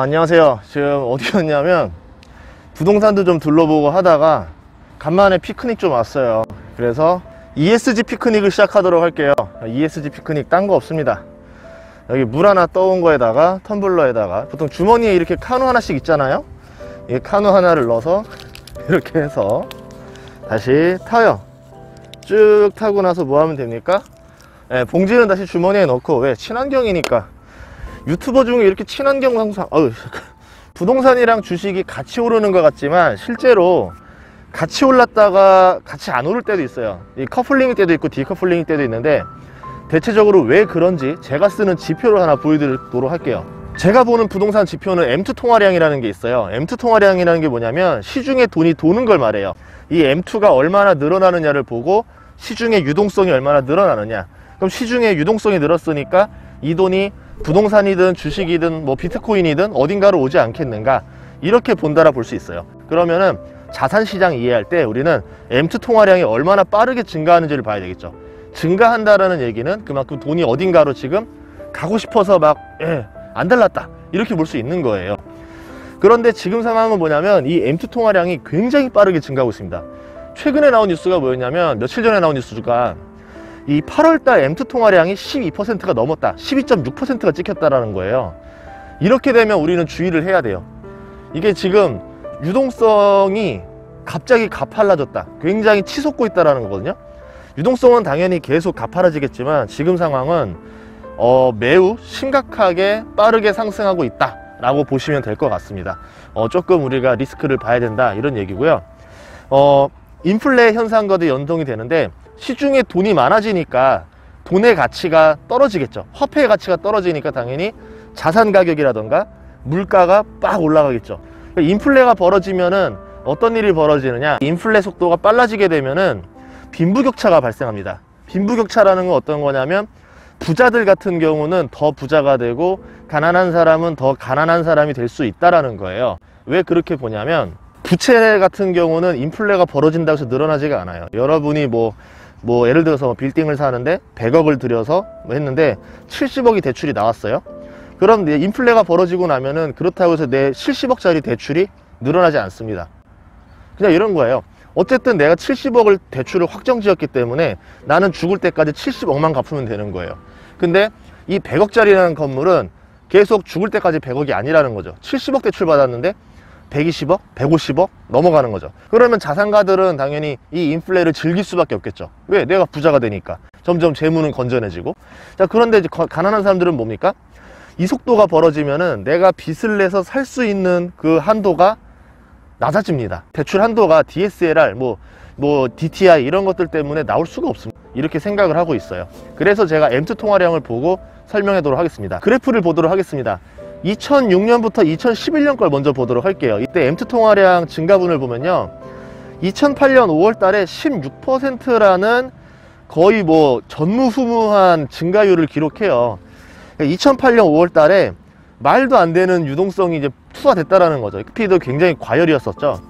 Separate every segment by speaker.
Speaker 1: 안녕하세요. 지금 어디였냐면 부동산도 좀 둘러보고 하다가 간만에 피크닉 좀 왔어요. 그래서 ESG 피크닉을 시작하도록 할게요. ESG 피크닉 딴 거 없습니다. 여기 물 하나 떠온 거에다가 텀블러에다가 보통 주머니에 이렇게 카누 하나씩 있잖아요. 이 카누 하나를 넣어서 이렇게 해서 다시 타요. 쭉 타고 나서 뭐 하면 됩니까? 봉지는 다시 주머니에 넣고, 왜? 친환경이니까. 유튜버 중에 이렇게 친환경 방송, 부동산이랑 주식이 같이 오르는 것 같지만 실제로 같이 올랐다가 같이 안 오를 때도 있어요. 이 커플링일 때도 있고 디커플링일 때도 있는데, 대체적으로 왜 그런지 제가 쓰는 지표를 하나 보여드리도록 할게요. 제가 보는 부동산 지표는 M2 통화량이라는 게 있어요. M2 통화량이라는 게 뭐냐면 시중에 돈이 도는 걸 말해요. 이 M2가 얼마나 늘어나느냐를 보고 시중의 유동성이 얼마나 늘어나느냐. 그럼 시중에 유동성이 늘었으니까 이 돈이 부동산이든 주식이든 뭐 비트코인이든 어딘가로 오지 않겠는가, 이렇게 본다라 볼 수 있어요. 그러면은 자산시장 이해할 때 우리는 M2 통화량이 얼마나 빠르게 증가하는지를 봐야 되겠죠. 증가한다라는 얘기는 그만큼 돈이 어딘가로 지금 가고 싶어서 막 안 달랐다, 이렇게 볼 수 있는 거예요. 그런데 지금 상황은 뭐냐면 이 M2 통화량이 굉장히 빠르게 증가하고 있습니다. 최근에 나온 뉴스가 뭐였냐면, 며칠 전에 나온 뉴스가 이 8월달 M2 통화량이 12%가 넘었다, 12.6%가 찍혔다라는 거예요. 이렇게 되면 우리는 주의를 해야 돼요. 이게 지금 유동성이 갑자기 가팔라졌다, 굉장히 치솟고 있다라는 거거든요. 유동성은 당연히 계속 가팔라지겠지만 지금 상황은 매우 심각하게 빠르게 상승하고 있다 라고 보시면 될 것 같습니다. 조금 우리가 리스크를 봐야 된다, 이런 얘기고요. 인플레 현상과도 연동이 되는데, 시중에 돈이 많아지니까 돈의 가치가 떨어지겠죠. 화폐의 가치가 떨어지니까 당연히 자산 가격이라던가 물가가 빡 올라가겠죠. 인플레가 벌어지면은 어떤 일이 벌어지느냐, 인플레 속도가 빨라지게 되면은 빈부격차가 발생합니다. 빈부격차라는 건 어떤 거냐면, 부자들 같은 경우는 더 부자가 되고 가난한 사람은 더 가난한 사람이 될 수 있다라는 거예요. 왜 그렇게 보냐면, 부채 같은 경우는 인플레가 벌어진다고 해서 늘어나지가 않아요. 여러분이 뭐 예를 들어서 빌딩을 사는데 100억을 들여서 했는데 70억이 대출이 나왔어요. 그럼 인플레가 벌어지고 나면은 그렇다고 해서 내 70억짜리 대출이 늘어나지 않습니다. 그냥 이런 거예요. 어쨌든 내가 70억을 대출을 확정 지었기 때문에 나는 죽을 때까지 70억만 갚으면 되는 거예요. 근데 이 100억짜리라는 건물은 계속 죽을 때까지 100억이 아니라는 거죠. 70억 대출 받았는데 120억, 150억 넘어가는 거죠. 그러면 자산가들은 당연히 이 인플레를 즐길 수밖에 없겠죠. 왜? 내가 부자가 되니까. 점점 재무는 건전해지고. 자, 그런데 이제 가난한 사람들은 뭡니까? 이 속도가 벌어지면은 내가 빚을 내서 살 수 있는 그 한도가 낮아집니다. 대출 한도가 DSLR, DTI 이런 것들 때문에 나올 수가 없습니다. 이렇게 생각을 하고 있어요. 그래서 제가 M2 통화량을 보고 설명하도록 하겠습니다. 그래프를 보도록 하겠습니다. 2006년부터 2011년 걸 먼저 보도록 할게요. 이때 M2 통화량 증가분을 보면요, 2008년 5월 달에 16%라는 거의 전무후무한 증가율을 기록해요. 2008년 5월 달에 말도 안 되는 유동성이 이제 투하됐다라는 거죠. 스피드 굉장히 과열이었었죠.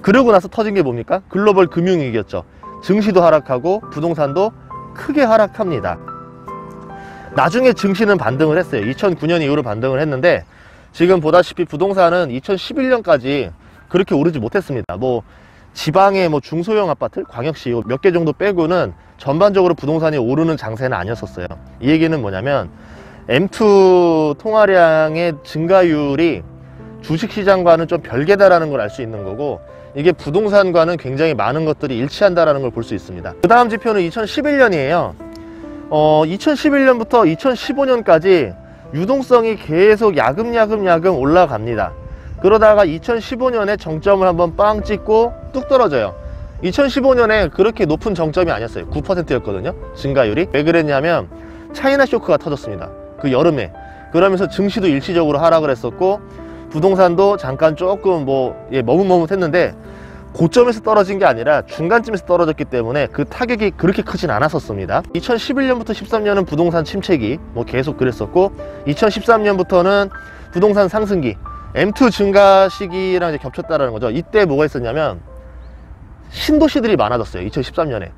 Speaker 1: 그러고 나서 터진 게 뭡니까? 글로벌 금융위기였죠. 증시도 하락하고 부동산도 크게 하락합니다. 나중에 증시는 반등을 했어요. 2009년 이후로 반등을 했는데, 지금 보다시피 부동산은 2011년까지 그렇게 오르지 못했습니다. 지방의 중소형 아파트, 광역시 몇 개 정도 빼고는 전반적으로 부동산이 오르는 장세는 아니었었어요. 이 얘기는 뭐냐면, M2 통화량의 증가율이 주식시장과는 좀 별개다라는 걸 알 수 있는 거고, 이게 부동산과는 굉장히 많은 것들이 일치한다라는 걸 볼 수 있습니다. 그 다음 지표는 2011년이에요. 2011년부터 2015년까지 유동성이 계속 야금야금 올라갑니다. 그러다가 2015년에 정점을 한번 빵 찍고 뚝 떨어져요. 2015년에 그렇게 높은 정점이 아니었어요. 9%였거든요 증가율이. 왜 그랬냐면 차이나 쇼크가 터졌습니다, 그 여름에. 그러면서 증시도 일시적으로 하락을 했었고, 부동산도 잠깐 조금 머뭇머뭇했는데, 고점에서 떨어진 게 아니라 중간쯤에서 떨어졌기 때문에 그 타격이 그렇게 크진 않았었습니다. 2011년부터 13년은 부동산 침체기 계속 그랬었고, 2013년부터는 부동산 상승기, M2 증가 시기랑 이제 겹쳤다라는 거죠. 이때 뭐가 있었냐면 신도시들이 많아졌어요. 2013년에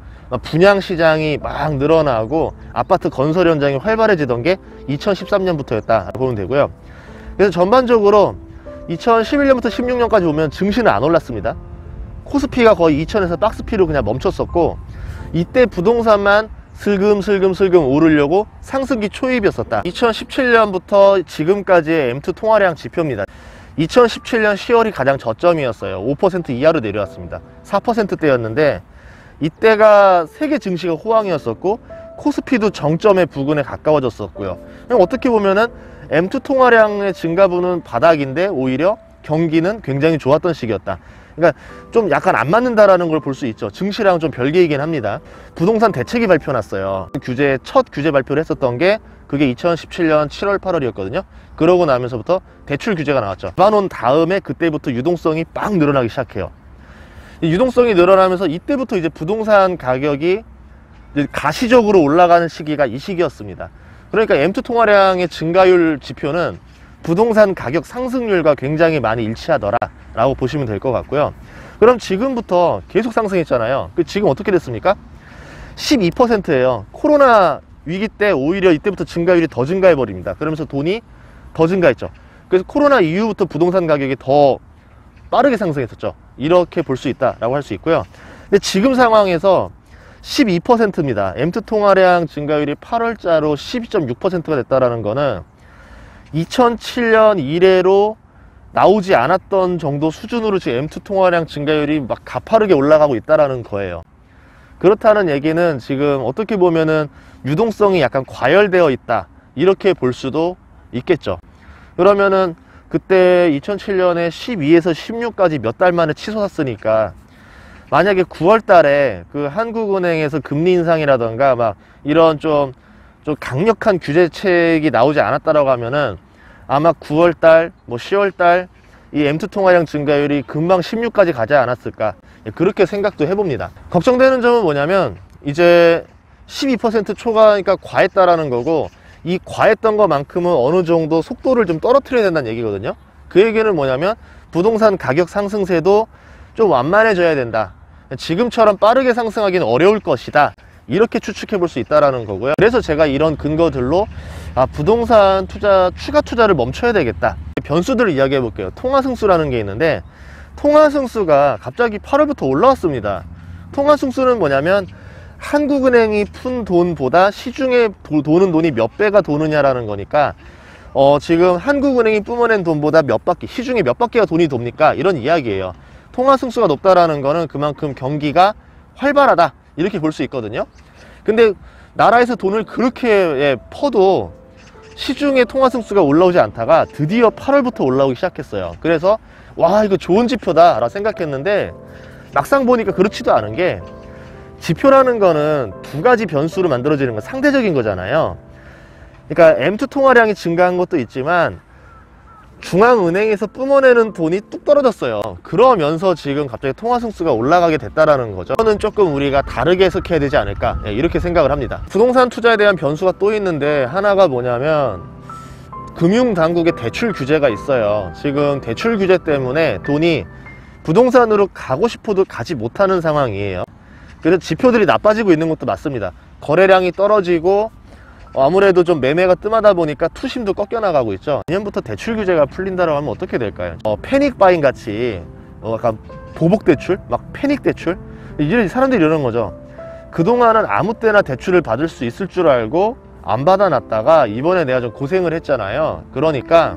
Speaker 1: 분양시장이 막 늘어나고 아파트 건설 현장이 활발해지던 게 2013년부터였다 보면 되고요. 그래서 전반적으로 2011년부터 16년까지 보면 증시는 안 올랐습니다. 코스피가 거의 2000에서 박스피로 그냥 멈췄었고, 이때 부동산만 슬금슬금 오르려고 상승기 초입이었었다. 2017년부터 지금까지의 M2 통화량 지표입니다. 2017년 10월이 가장 저점이었어요. 5% 이하로 내려왔습니다. 4%대였는데 이때가 세계 증시가 호황이었었고 코스피도 정점의 부근에 가까워졌었고요. 어떻게 보면은 M2 통화량의 증가분은 바닥인데 오히려 경기는 굉장히 좋았던 시기였다. 그러니까 좀 약간 안 맞는다라는 걸 볼 수 있죠. 증시랑 좀 별개이긴 합니다. 부동산 대책이 발표났어요. 첫 규제 발표를 했었던 게 그게 2017년 7월 8월이었거든요 그러고 나면서부터 대출 규제가 나왔죠. 잡아놓은 다음에 그때부터 유동성이 빵 늘어나기 시작해요. 이 유동성이 늘어나면서 이때부터 이제 부동산 가격이 이제 가시적으로 올라가는 시기가 이 시기였습니다. 그러니까 M2 통화량의 증가율 지표는 부동산 가격 상승률과 굉장히 많이 일치하더라 라고 보시면 될 것 같고요. 그럼 지금부터 계속 상승했잖아요. 지금 어떻게 됐습니까? 12%예요 코로나 위기 때 오히려 이때부터 증가율이 더 증가해 버립니다. 그러면서 돈이 더 증가했죠. 그래서 코로나 이후부터 부동산 가격이 더 빠르게 상승했었죠. 이렇게 볼 수 있다라고 할 수 있고요. 근데 지금 상황에서 12%입니다. M2 통화량 증가율이 8월자로 12.6%가 됐다라는 거는 2007년 이래로 나오지 않았던 정도 수준으로 지금 M2 통화량 증가율이 막 가파르게 올라가고 있다라는 거예요. 그렇다는 얘기는 지금 어떻게 보면은 유동성이 약간 과열되어 있다 이렇게 볼 수도 있겠죠. 그러면은 그때 2007년에 12에서 16까지 몇 달 만에 치솟았으니까 만약에 9월 달에 그 한국은행에서 금리 인상이라던가 막 이런 좀 강력한 규제책이 나오지 않았다라고 하면은 아마 9월 달, 뭐 10월 달 이 M2 통화량 증가율이 금방 16까지 가지 않았을까 그렇게 생각도 해봅니다. 걱정되는 점은 뭐냐면 이제 12% 초과니까 과했다라는 거고 이 과했던 것만큼은 어느 정도 속도를 좀 떨어뜨려야 된다는 얘기거든요. 그 얘기는 뭐냐면 부동산 가격 상승세도 좀 완만해져야 된다. 지금처럼 빠르게 상승하기는 어려울 것이다. 이렇게 추측해 볼 수 있다는 거고요. 그래서 제가 이런 근거들로 부동산 투자, 추가 투자를 멈춰야 되겠다. 변수들을 이야기해 볼게요. 통화승수라는 게 있는데 통화승수가 갑자기 8월부터 올라왔습니다. 통화승수는 뭐냐면 한국은행이 푼 돈보다 시중에 도는 돈이 몇 배가 도느냐라는 거니까 지금 한국은행이 뿜어낸 돈보다 시중에 몇 바퀴가 돈이 돕니까? 이런 이야기예요. 통화승수가 높다라는 거는 그만큼 경기가 활발하다 이렇게 볼 수 있거든요. 근데 나라에서 돈을 그렇게 퍼도 시중에 통화승수가 올라오지 않다가 드디어 8월부터 올라오기 시작했어요. 그래서 와 이거 좋은 지표다 라고 생각했는데 막상 보니까 그렇지도 않은 게 지표라는 거는 두 가지 변수로 만들어지는 건 상대적인 거잖아요. 그러니까 M2 통화량이 증가한 것도 있지만 중앙은행에서 뿜어내는 돈이 뚝 떨어졌어요. 그러면서 지금 갑자기 통화승수가 올라가게 됐다라는 거죠. 저는 조금 우리가 다르게 해석해야 되지 않을까 이렇게 생각을 합니다. 부동산 투자에 대한 변수가 또 있는데 하나가 뭐냐면 금융당국의 대출 규제가 있어요. 지금 대출 규제 때문에 돈이 부동산으로 가고 싶어도 가지 못하는 상황이에요. 그래서 지표들이 나빠지고 있는 것도 맞습니다. 거래량이 떨어지고 아무래도 좀 매매가 뜸하다 보니까 투심도 꺾여나가고 있죠. 내년부터 대출 규제가 풀린다고 하면 어떻게 될까요? 패닉 바잉 같이 약간 보복 대출, 막 패닉 대출 이런 사람들이 이러는 거죠. 그동안은 아무 때나 대출을 받을 수 있을 줄 알고 안 받아놨다가 이번에 내가 좀 고생을 했잖아요. 그러니까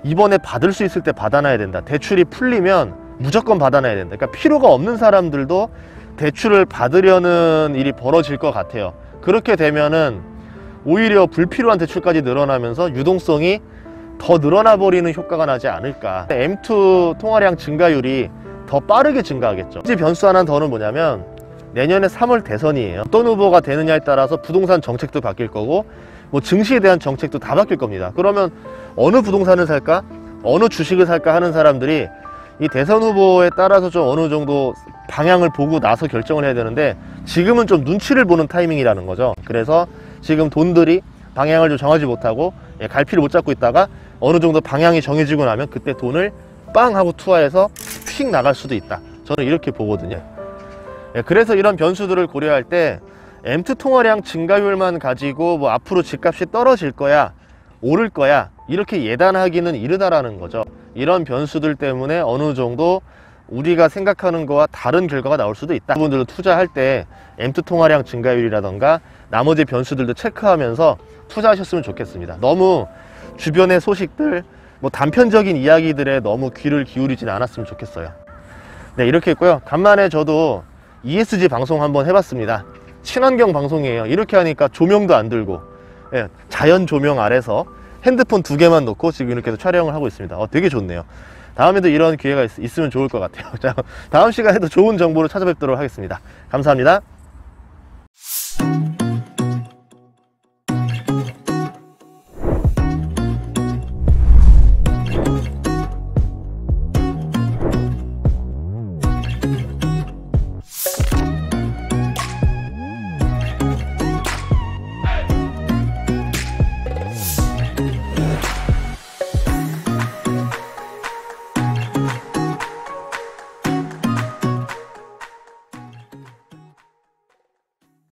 Speaker 1: 이번에 받을 수 있을 때 받아놔야 된다. 대출이 풀리면 무조건 받아놔야 된다. 그러니까 필요가 없는 사람들도 대출을 받으려는 일이 벌어질 것 같아요. 그렇게 되면은 오히려 불필요한 대출까지 늘어나면서 유동성이 더 늘어나 버리는 효과가 나지 않을까. M2 통화량 증가율이 더 빠르게 증가하겠죠. 이제 변수 하나 더는 뭐냐면 내년에 3월 대선이에요. 어떤 후보가 되느냐에 따라서 부동산 정책도 바뀔 거고 뭐 증시에 대한 정책도 다 바뀔 겁니다. 그러면 어느 부동산을 살까 어느 주식을 살까 하는 사람들이 이 대선 후보에 따라서 좀 어느 정도 방향을 보고 나서 결정을 해야 되는데 지금은 좀 눈치를 보는 타이밍이라는 거죠. 그래서 지금 돈들이 방향을 좀 정하지 못하고 갈피를 못 잡고 있다가 어느 정도 방향이 정해지고 나면 그때 돈을 빵 하고 투하해서 휙 나갈 수도 있다. 저는 이렇게 보거든요. 그래서 이런 변수들을 고려할 때 M2 통화량 증가율만 가지고 뭐 앞으로 집값이 떨어질 거야 오를 거야 이렇게 예단하기는 이르다라는 거죠. 이런 변수들 때문에 어느 정도 우리가 생각하는 거와 다른 결과가 나올 수도 있다. 여러분들도 투자할 때 M2 통화량 증가율이라던가 나머지 변수들도 체크하면서 투자하셨으면 좋겠습니다. 너무 주변의 소식들, 뭐 단편적인 이야기들에 너무 귀를 기울이진 않았으면 좋겠어요. 네, 이렇게 했고요. 간만에 저도 ESG 방송 한번 해봤습니다. 친환경 방송이에요. 이렇게 하니까 조명도 안 들고, 예, 자연 조명 아래서 핸드폰 2개만 놓고 지금 이렇게 해서 촬영을 하고 있습니다. 되게 좋네요. 다음에도 이런 기회가 있으면 좋을 것 같아요. 자, 다음 시간에도 좋은 정보를 찾아뵙도록 하겠습니다. 감사합니다.